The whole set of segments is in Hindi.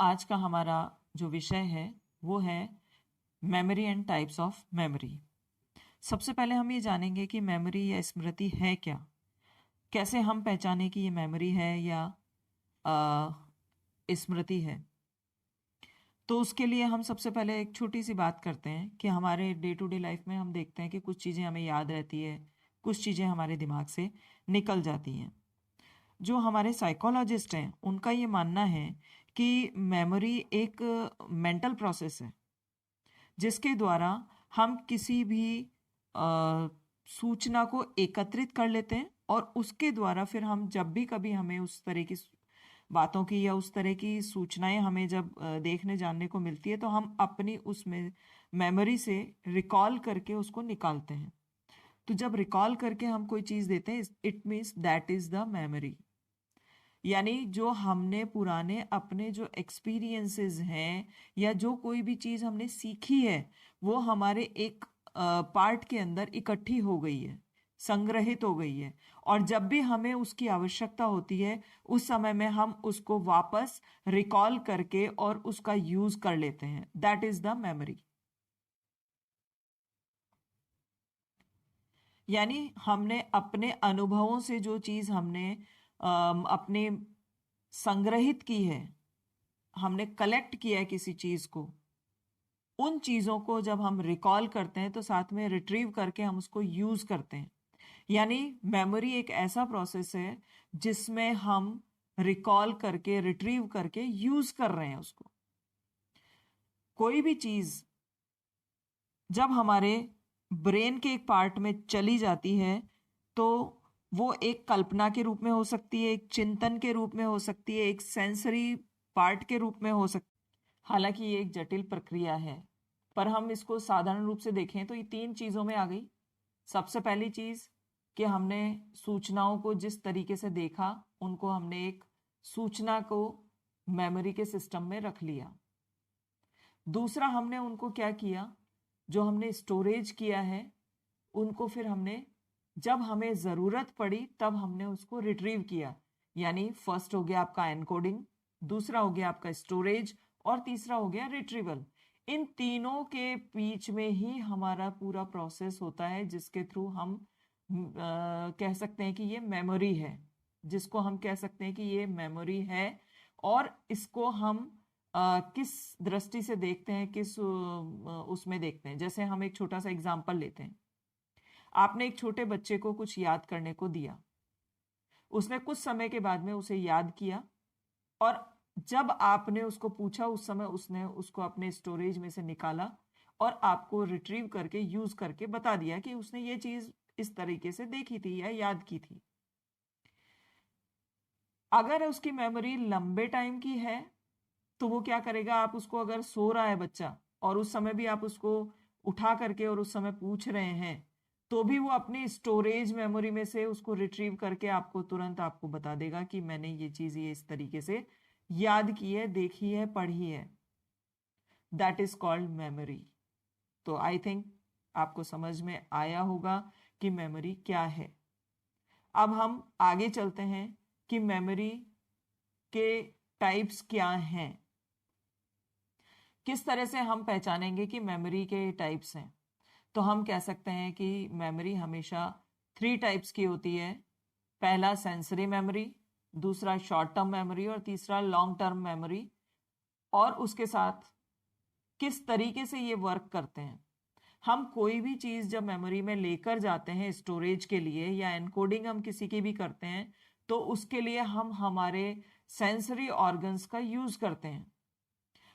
आज का हमारा जो विषय है वो है memory and types of memory. सबसे पहले हम ये जानेंगे कि मेमोरी या स्मृति है क्या, कैसे हम पहचाने कि ये मेमोरी है या स्मृति है। तो उसके लिए हम सबसे पहले एक छोटी सी बात करते हैं कि हमारे डे टू डे लाइफ में हम देखते हैं कि कुछ चीज़ें हमें याद रहती है, कुछ चीज़ें हमारे दिमाग से निकल जाती हैं। जो हमारे साइकोलॉजिस्ट हैं उनका ये मानना है कि मेमोरी एक मेंटल प्रोसेस है जिसके द्वारा हम किसी भी सूचना को एकत्रित कर लेते हैं और उसके द्वारा फिर हम जब भी कभी हमें उस तरह की बातों की या उस तरह की सूचनाएं हमें जब देखने जानने को मिलती है तो हम अपनी उसमें मेमोरी से रिकॉल करके उसको निकालते हैं। तो जब रिकॉल करके हम कोई चीज़ देते हैं it means that is the memory. यानी जो हमने पुराने अपने जो एक्सपीरियंसेस हैं या जो कोई भी चीज़ हमने सीखी है वो हमारे एक पार्ट के अंदर इकट्ठी हो गई है, संग्रहित हो गई है, और जब भी हमें उसकी आवश्यकता होती है उस समय में हम उसको वापस रिकॉल करके और उसका यूज कर लेते हैं। That is the memory. यानी हमने अपने अनुभवों से जो चीज़ हमने अपने संग्रहित की है, हमने कलेक्ट किया है किसी चीज को, उन चीजों को जब हम रिकॉल करते हैं तो साथ में रिट्रीव करके हम उसको यूज करते हैं। यानी मेमोरी एक ऐसा प्रोसेस है जिसमें हम रिकॉल करके रिट्रीव करके यूज कर रहे हैं उसको। कोई भी चीज जब हमारे ब्रेन के एक पार्ट में चली जाती है तो वो एक कल्पना के रूप में हो सकती है, एक चिंतन के रूप में हो सकती है, एक सेंसरी पार्ट के रूप में हो सकती है। हालांकि ये एक जटिल प्रक्रिया है पर हम इसको साधारण रूप से देखें तो ये तीन चीज़ों में आ गई। सबसे पहली चीज़ कि हमने सूचनाओं को जिस तरीके से देखा उनको हमने एक सूचना को मेमोरी के सिस्टम में रख लिया। दूसरा, हमने उनको क्या किया, जो हमने स्टोरेज किया है उनको फिर हमने जब हमें ज़रूरत पड़ी तब हमने उसको रिट्रीव किया। यानी फर्स्ट हो गया आपका एनकोडिंग, दूसरा हो गया आपका स्टोरेज और तीसरा हो गया रिट्रीवल। इन तीनों के बीच में ही हमारा पूरा प्रोसेस होता है जिसके थ्रू हम कह सकते हैं कि ये मेमोरी है, जिसको हम कह सकते हैं कि ये मेमोरी है। और इसको हम किस दृष्टि से देखते हैं, किस उसमें देखते हैं। जैसे हम एक छोटा सा एग्जाम्पल लेते हैं। आपने एक छोटे बच्चे को कुछ याद करने को दिया, उसने कुछ समय के बाद में उसे याद किया और जब आपने उसको पूछा उस समय उसने उसको अपने स्टोरेज में से निकाला और आपको रिट्रीव करके यूज करके बता दिया कि उसने ये चीज इस तरीके से देखी थी या याद की थी। अगर उसकी मेमोरी लंबे टाइम की है तो वो क्या करेगा, आप उसको अगर सो रहा है बच्चा और उस समय भी आप उसको उठा करके और उस समय पूछ रहे हैं तो भी वो अपनी स्टोरेज मेमोरी में से उसको रिट्रीव करके आपको तुरंत आपको बता देगा कि मैंने ये चीज ये इस तरीके से याद की है, देखी है, पढ़ी है। That is called memory. तो आई थिंक आपको समझ में आया होगा कि मेमोरी क्या है। अब हम आगे चलते हैं कि मेमोरी के टाइप्स क्या हैं, किस तरह से हम पहचानेंगे कि मेमोरी के टाइप्स हैं। तो हम कह सकते हैं कि मेमोरी हमेशा 3 टाइप्स की होती है। पहला सेंसरी मेमोरी, दूसरा शॉर्ट टर्म मेमोरी और तीसरा लॉन्ग टर्म मेमोरी। और उसके साथ किस तरीके से ये वर्क करते हैं। हम कोई भी चीज़ जब मेमोरी में लेकर जाते हैं स्टोरेज के लिए या एनकोडिंग हम किसी की भी करते हैं तो उसके लिए हम हमारे सेंसरी ऑर्गन्स का यूज़ करते हैं।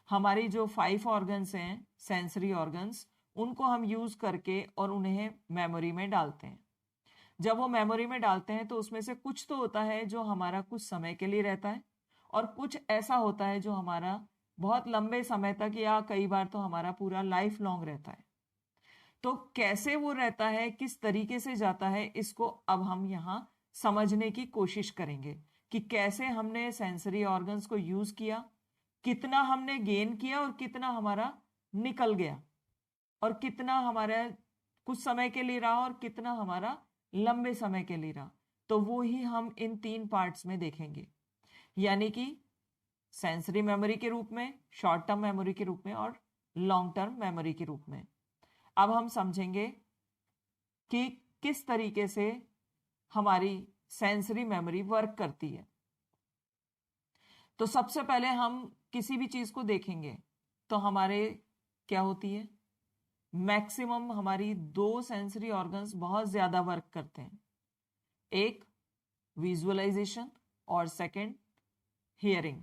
हमारी जो 5 ऑर्गन्स हैं सेंसरी ऑर्गन्स, उनको हम यूज़ करके और उन्हें मेमोरी में डालते हैं। जब वो मेमोरी में डालते हैं तो उसमें से कुछ तो होता है जो हमारा कुछ समय के लिए रहता है और कुछ ऐसा होता है जो हमारा बहुत लंबे समय तक या कई बार तो हमारा पूरा लाइफ लॉन्ग रहता है। तो कैसे वो रहता है, किस तरीके से जाता है, इसको अब हम यहाँ समझने की कोशिश करेंगे कि कैसे हमने सेंसरी ऑर्गन्स को यूज किया, कितना हमने गेन किया और कितना हमारा निकल गया, और कितना हमारा कुछ समय के लिए रहा और कितना हमारा लंबे समय के लिए रहा। तो वो ही हम इन 3 पार्ट्स में देखेंगे। यानी कि सेंसरी मेमोरी के रूप में, शॉर्ट टर्म मेमोरी के रूप में और लॉन्ग टर्म मेमोरी के रूप में। अब हम समझेंगे कि किस तरीके से हमारी सेंसरी मेमोरी वर्क करती है। तो सबसे पहले हम किसी भी चीज को देखेंगे तो हमारे क्या होती है, मैक्सिमम हमारी दो सेंसरी ऑर्गन्स बहुत ज्यादा वर्क करते हैं, एक विजुअलाइजेशन और सेकंड हियरिंग।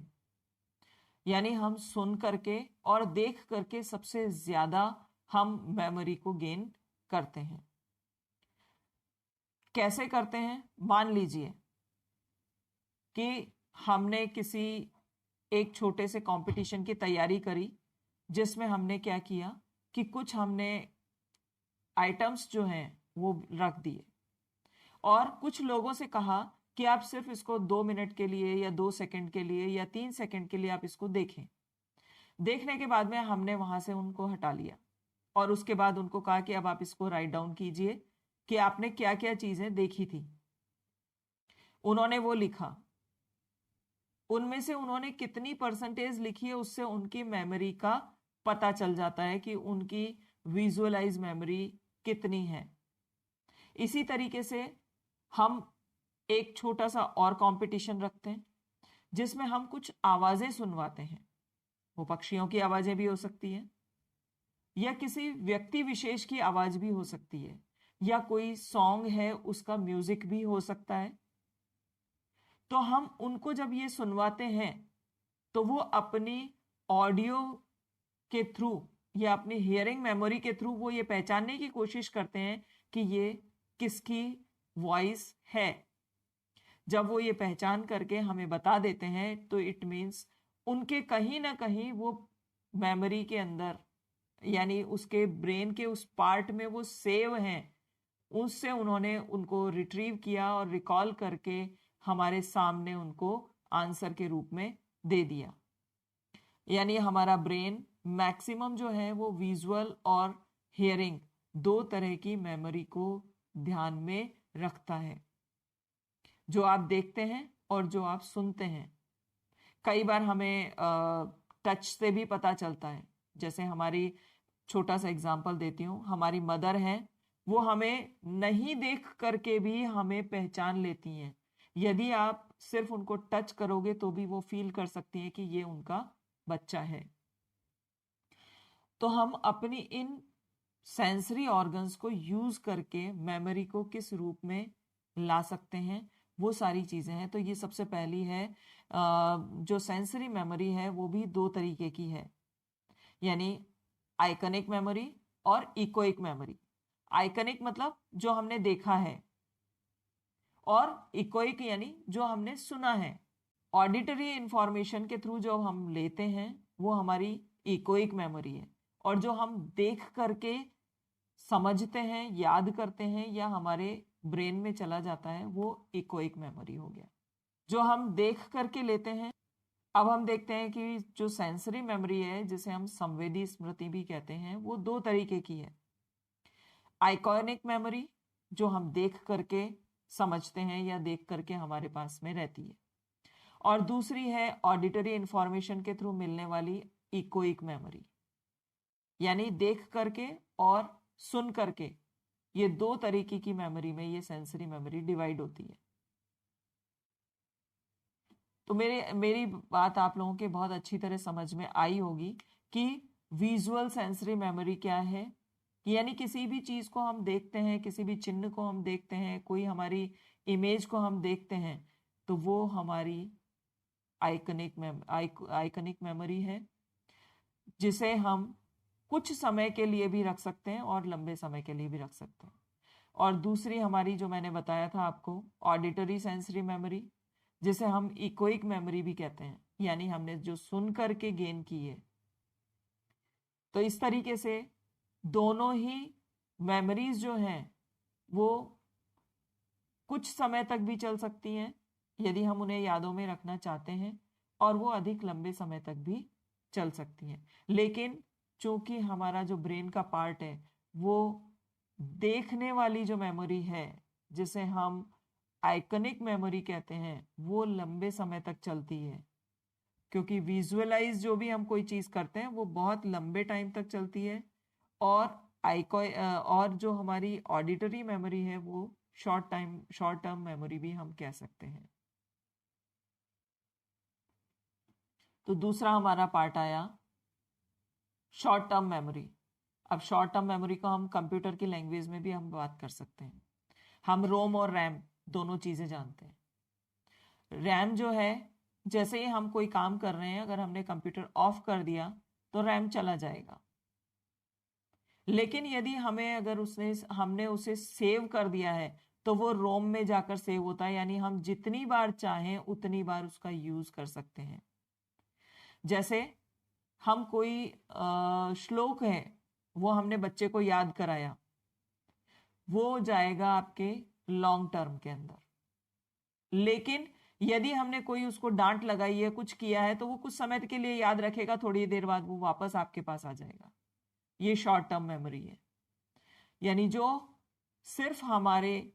यानी हम सुन करके और देख करके सबसे ज्यादा हम मेमोरी को गेन करते हैं। कैसे करते हैं? मान लीजिए कि हमने किसी एक छोटे से कंपटीशन की तैयारी करी, जिसमें हमने क्या किया कि कुछ हमने आइटम्स जो हैं वो रख दिए और कुछ लोगों से कहा कि आप सिर्फ इसको 2 मिनट के लिए या 2 सेकंड के लिए या 3 सेकंड के लिए आप इसको देखें। देखने के बाद में हमने वहां से उनको हटा लिया और उसके बाद उनको कहा कि अब आप इसको राइट डाउन कीजिए कि आपने क्या क्या चीजें देखी थी। उन्होंने वो लिखा, उनमें से उन्होंने कितनी परसेंटेज लिखी है उससे उनकी मेमोरी का पता चल जाता है कि उनकी विजुअलाइज मेमोरी कितनी है। इसी तरीके से हम एक छोटा सा और कंपटीशन रखते हैं जिसमें हम कुछ आवाजें सुनवाते हैं। वो पक्षियों की आवाजें भी हो सकती हैं या किसी व्यक्ति विशेष की आवाज भी हो सकती है या कोई सॉन्ग है उसका म्यूजिक भी हो सकता है। तो हम उनको जब ये सुनवाते हैं तो वो अपनी ऑडियो के थ्रू या अपनी हियरिंग मेमोरी के थ्रू वो ये पहचानने की कोशिश करते हैं कि ये किसकी वॉइस है। जब वो ये पहचान करके हमें बता देते हैं तो इट मीन्स उनके कहीं ना कहीं वो मेमोरी के अंदर, यानी उसके ब्रेन के उस पार्ट में वो सेव हैं, उससे उन्होंने उनको रिट्रीव किया और रिकॉल करके हमारे सामने उनको आंसर के रूप में दे दिया। यानी हमारा ब्रेन मैक्सिमम जो है वो विजुअल और हियरिंग दो तरह की मेमोरी को ध्यान में रखता है, जो आप देखते हैं और जो आप सुनते हैं। कई बार हमें टच से भी पता चलता है। जैसे हमारी, छोटा सा एग्जांपल देती हूँ, हमारी मदर है, वो हमें नहीं देख करके भी हमें पहचान लेती हैं। यदि आप सिर्फ उनको टच करोगे तो भी वो फील कर सकती हैं कि ये उनका बच्चा है। तो हम अपनी इन सेंसरी ऑर्गन्स को यूज करके मेमोरी को किस रूप में ला सकते हैं, वो सारी चीजें हैं। तो ये सबसे पहली है, जो सेंसरी मेमोरी है वो भी दो तरीके की है, यानी आइकनिक मेमोरी और इकोइक मेमोरी। आइकनिक मतलब जो हमने देखा है और इकोइक यानी जो हमने सुना है। ऑडिटरी इंफॉर्मेशन के थ्रू जो हम लेते हैं वो हमारी इकोइक मेमोरी है, और जो हम देख करके समझते हैं, याद करते हैं या हमारे ब्रेन में चला जाता है वो इकोइक मेमोरी हो गया, जो हम देख करके लेते हैं। अब हम देखते हैं कि जो सेंसरी मेमोरी है, जिसे हम संवेदी स्मृति भी कहते हैं, वो दो तरीके की है। आइकॉनिक मेमोरी जो हम देख करके समझते हैं या देख करके हमारे पास में रहती है, और दूसरी है ऑडिटरी इंफॉर्मेशन के थ्रू मिलने वाली इकोइक मेमोरी, यानी देख करके और सुन करके। ये दो तरीके की मेमोरी में ये सेंसरी मेमोरी डिवाइड होती है। तो मेरी बात आप लोगों के बहुत अच्छी तरह समझ में आई होगी कि विजुअल सेंसरी मेमोरी क्या है। यानी किसी भी चीज को हम देखते हैं, किसी भी चिन्ह को हम देखते हैं, कोई हमारी इमेज को हम देखते हैं, तो वो हमारी आइकनिक मेमोरी है, जिसे हम कुछ समय के लिए भी रख सकते हैं और लंबे समय के लिए भी रख सकते हैं। और दूसरी हमारी, जो मैंने बताया था आपको, ऑडिटरी सेंसरी मेमोरी, जिसे हम इकोइक मेमोरी भी कहते हैं, यानी हमने जो सुन करके गेन की है। तो इस तरीके से दोनों ही मेमोरीज जो हैं वो कुछ समय तक भी चल सकती हैं यदि हम उन्हें यादों में रखना चाहते हैं, और वो अधिक लंबे समय तक भी चल सकती हैं। लेकिन चूंकि हमारा जो ब्रेन का पार्ट है वो देखने वाली जो मेमोरी है, जिसे हम आइकनिक मेमोरी कहते हैं, वो लंबे समय तक चलती है। क्योंकि विजुअलाइज जो भी हम कोई चीज करते हैं वो बहुत लंबे टाइम तक चलती है, और और जो हमारी ऑडिटरी मेमोरी है वो शॉर्ट टर्म मेमोरी भी हम कह सकते हैं। तो दूसरा हमारा पार्ट आया शॉर्ट टर्म मेमोरी। अब शॉर्ट टर्म मेमोरी को हम कंप्यूटर की लैंग्वेज में भी हम बात कर सकते हैं। हम रोम और रैम दोनों चीजें जानते हैं। रैम जो है, जैसे ही हम कोई काम कर रहे हैं, अगर हमने कंप्यूटर ऑफ कर दिया तो रैम चला जाएगा। लेकिन यदि अगर हमने उसे सेव कर दिया है तो वो रोम में जाकर सेव होता है, यानी हम जितनी बार चाहें उतनी बार उसका यूज कर सकते हैं। जैसे हम कोई श्लोक है वो हमने बच्चे को याद कराया, वो जाएगा आपके लॉन्ग टर्म के अंदर। लेकिन यदि हमने कोई उसको डांट लगाई है, कुछ किया है, तो वो कुछ समय के लिए याद रखेगा, थोड़ी देर बाद वो वापस आपके पास आ जाएगा। ये शॉर्ट टर्म मेमोरी है, यानी जो सिर्फ हमारे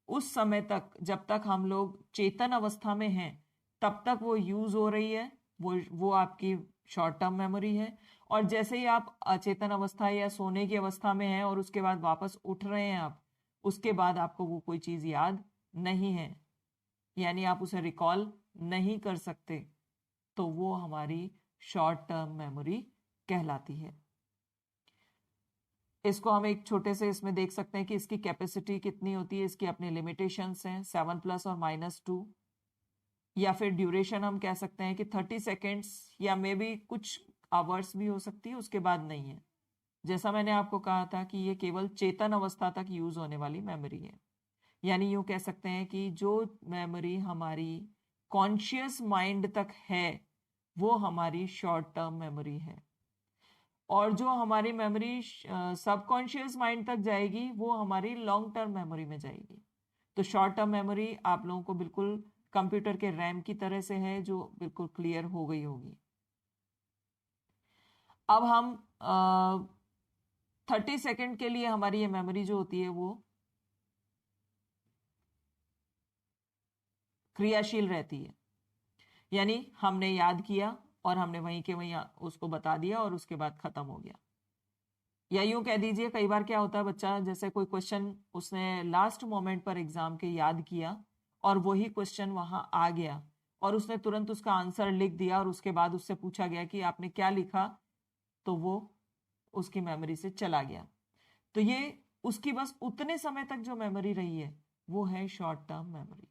उस समय तक, जब तक हम लोग चेतन अवस्था में हैं तब तक वो यूज हो रही है, वो आपकी शॉर्ट टर्म मेमोरी है। और जैसे ही आप अचेतन अवस्था या सोने की अवस्था में हैं और उसके बाद वापस उठ रहे हैं आप, उसके बाद आपको वो कोई चीज याद नहीं है, यानी आप उसे रिकॉल नहीं कर सकते, तो वो हमारी शॉर्ट टर्म मेमोरी कहलाती है। इसको हम एक छोटे से इसमें देख सकते हैं कि इसकी कैपेसिटी कितनी होती है, इसकी अपनी लिमिटेशंस हैं, 7+ और -2। या फिर ड्यूरेशन हम कह सकते हैं कि 30 सेकेंड्स या मे बी कुछ आवर्स भी हो सकती है, उसके बाद नहीं है। जैसा मैंने आपको कहा था कि ये केवल चेतन अवस्था तक यूज होने वाली मेमोरी है, यानी यूं कह सकते हैं कि जो मेमोरी हमारी कॉन्शियस माइंड तक है वो हमारी शॉर्ट टर्म मेमोरी है, और जो हमारी मेमोरी सबकॉन्शियस माइंड तक जाएगी वो हमारी लॉन्ग टर्म मेमोरी में जाएगी। तो शॉर्ट टर्म मेमोरी आप लोगों को बिल्कुल कंप्यूटर के रैम की तरह से है, जो बिल्कुल क्लियर हो गई होगी। अब हम 30 सेकेंड के लिए हमारी ये मेमोरी जो होती है वो क्रियाशील रहती है, यानी हमने याद किया और हमने वहीं के वहीं उसको बता दिया और उसके बाद खत्म हो गया। या यूं कह दीजिए, कई बार क्या होता है, बच्चा जैसे कोई क्वेश्चन उसने लास्ट मोमेंट पर एग्जाम के याद किया और वही क्वेश्चन वहां आ गया और उसने तुरंत उसका आंसर लिख दिया, और उसके बाद उससे पूछा गया कि आपने क्या लिखा, तो वो उसकी मेमोरी से चला गया। तो ये उसकी बस उतने समय तक जो मेमोरी रही है वो है शॉर्ट टर्म मेमोरी।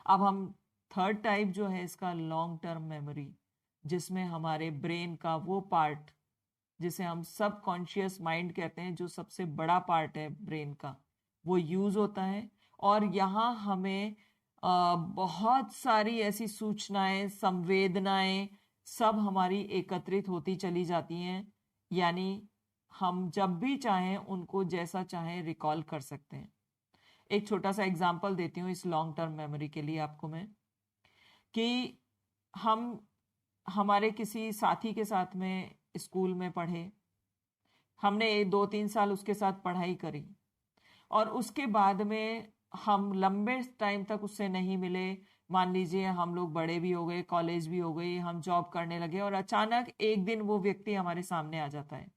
अब हम थर्ड टाइप जो है इसका लॉन्ग टर्म मेमोरी, जिसमें हमारे ब्रेन का वो पार्ट जिसे हम सब कॉन्शियस माइंड कहते हैं, जो सबसे बड़ा पार्ट है ब्रेन का, वो यूज होता है। और यहाँ हमें बहुत सारी ऐसी सूचनाएं, संवेदनाएं सब हमारी एकत्रित होती चली जाती हैं, यानी हम जब भी चाहें उनको जैसा चाहें रिकॉल कर सकते हैं। एक छोटा सा एग्जांपल देती हूँ इस लॉन्ग टर्म मेमोरी के लिए आपको मैं, कि हम हमारे किसी साथी के साथ में स्कूल में पढ़े, हमने 2-3 साल उसके साथ पढ़ाई करी, और उसके बाद में हम लंबे टाइम तक उससे नहीं मिले। मान लीजिए हम लोग बड़े भी हो गए, कॉलेज भी हो गई, हम जॉब करने लगे, और अचानक एक दिन वो व्यक्ति हमारे सामने आ जाता है।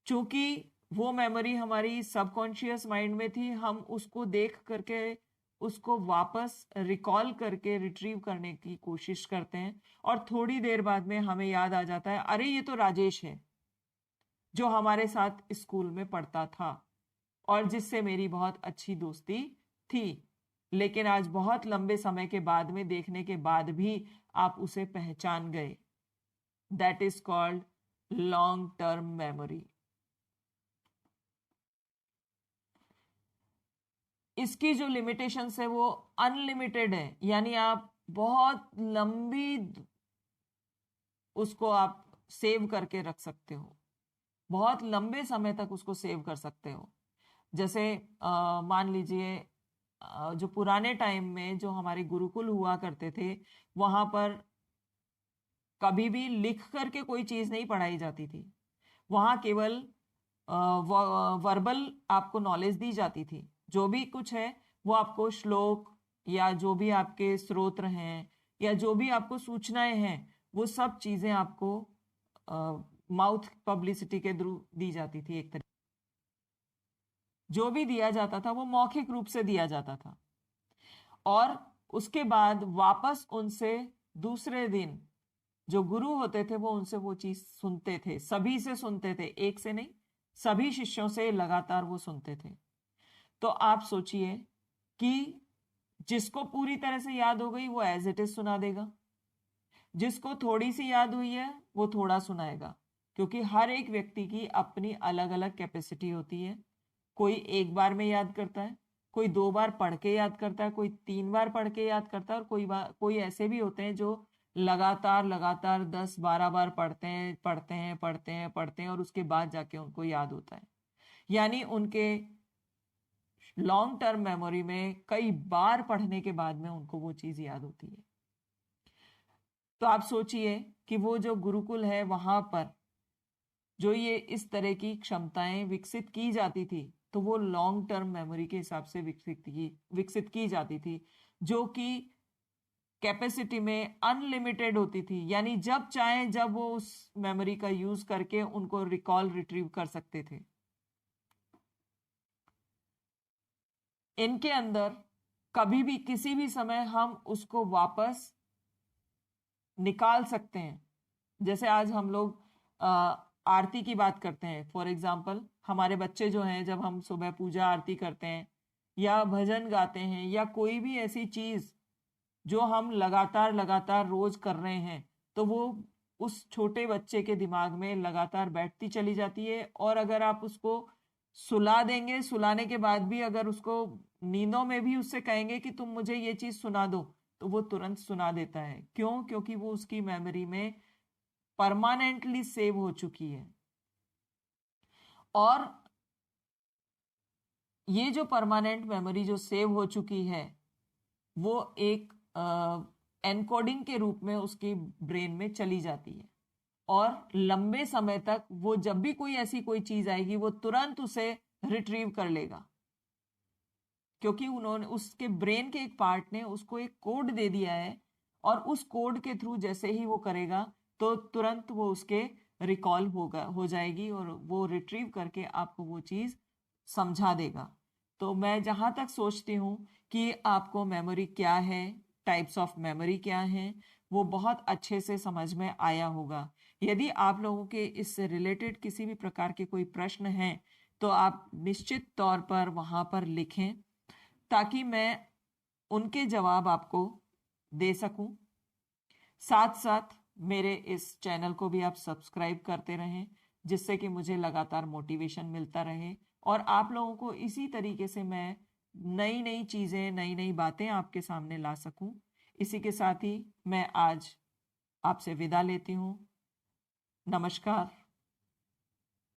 चूंकि वो मेमोरी हमारी सबकॉन्शियस माइंड में थी, हम उसको देख करके उसको वापस रिकॉल करके रिट्रीव करने की कोशिश करते हैं, और थोड़ी देर बाद में हमें याद आ जाता है, अरे ये तो राजेश है जो हमारे साथ स्कूल में पढ़ता था और जिससे मेरी बहुत अच्छी दोस्ती थी। लेकिन आज बहुत लंबे समय के बाद में देखने के बाद भी आप उसे पहचान गए। That is called long term memory. इसकी जो लिमिटेशंस है वो अनलिमिटेड है, यानी आप बहुत लंबी उसको आप सेव करके रख सकते हो, बहुत लंबे समय तक उसको सेव कर सकते हो। जैसे मान लीजिए जो पुराने टाइम में जो हमारे गुरुकुल हुआ करते थे, वहां पर कभी भी लिख करके कोई चीज नहीं पढ़ाई जाती थी, वहां केवल वर्बल आपको नॉलेज दी जाती थी। जो भी कुछ है वो आपको श्लोक या जो भी आपके स्तोत्र हैं या जो भी आपको सूचनाएं हैं वो सब चीजें आपको माउथ पब्लिसिटी के थ्रू दी जाती थी। एक तरीके जो भी दिया जाता था वो मौखिक रूप से दिया जाता था, और उसके बाद वापस उनसे दूसरे दिन जो गुरु होते थे वो उनसे वो चीज सुनते थे, सभी से सुनते थे, एक से नहीं, सभी शिष्यों से लगातार वो सुनते थे। तो आप सोचिए कि जिसको पूरी तरह से याद हो गई वो एज इट इज सुना देगा, जिसको थोड़ी सी याद हुई है वो थोड़ा सुनाएगा, क्योंकि हर एक व्यक्ति की अपनी अलग अलग कैपेसिटी होती है। कोई एक बार में याद करता है, कोई 2 बार पढ़ के याद करता है, कोई 3 बार पढ़ के याद करता है, और कोई ऐसे भी होते हैं जो लगातार लगातार 10-12 बार पढ़ते हैं पढ़ते हैं पढ़ते हैं पढ़ते हैं और उसके बाद जाके उनको याद होता है। यानी उनके लॉन्ग टर्म मेमोरी में कई बार पढ़ने के बाद में उनको वो चीज याद होती है। तो आप सोचिए कि वो जो गुरुकुल है वहां पर जो ये इस तरह की क्षमताएं विकसित की जाती थी, तो वो लॉन्ग टर्म मेमोरी के हिसाब से विकसित की जाती थी, जो कि कैपेसिटी में अनलिमिटेड होती थी। यानी जब चाहे जब वो उस मेमोरी का यूज करके उनको रिकॉल रिट्रीव कर सकते थे। इनके अंदर कभी भी किसी भी समय हम उसको वापस निकाल सकते हैं। जैसे आज हम लोग आरती की बात करते हैं, फॉर एग्जाम्पल हमारे बच्चे जो हैं, जब हम सुबह पूजा आरती करते हैं या भजन गाते हैं या कोई भी ऐसी चीज जो हम लगातार लगातार रोज कर रहे हैं, तो वो उस छोटे बच्चे के दिमाग में लगातार बैठती चली जाती है। और अगर आप उसको सुला देंगे, सुलाने के बाद भी अगर उसको नींदों में भी उससे कहेंगे कि तुम मुझे ये चीज सुना दो, तो वो तुरंत सुना देता है। क्यों? क्योंकि वो उसकी मेमोरी में परमानेंटली सेव हो चुकी है। और ये जो परमानेंट मेमोरी जो सेव हो चुकी है वो एक एनकोडिंग के रूप में उसकी ब्रेन में चली जाती है, और लंबे समय तक वो जब भी कोई ऐसी कोई चीज आएगी वो तुरंत उसे रिट्रीव कर लेगा, क्योंकि उन्होंने उसके ब्रेन के एक पार्ट ने उसको एक कोड दे दिया है, और उस कोड के थ्रू जैसे ही वो करेगा तो तुरंत वो उसके रिकॉल हो जाएगी और वो रिट्रीव करके आपको वो चीज समझा देगा। तो मैं जहां तक सोचती हूँ कि आपको मेमोरी क्या है, टाइप्स ऑफ मेमोरी क्या है, वो बहुत अच्छे से समझ में आया होगा। यदि आप लोगों के इससे रिलेटेड किसी भी प्रकार के कोई प्रश्न हैं तो आप निश्चित तौर पर वहां पर लिखें, ताकि मैं उनके जवाब आपको दे सकूं। साथ साथ मेरे इस चैनल को भी आप सब्सक्राइब करते रहें, जिससे कि मुझे लगातार मोटिवेशन मिलता रहे और आप लोगों को इसी तरीके से मैं नई नई चीज़ें, नई नई बातें आपके सामने ला सकूं। इसी के साथ ही मैं आज आपसे विदा लेती हूँ। नमस्कार।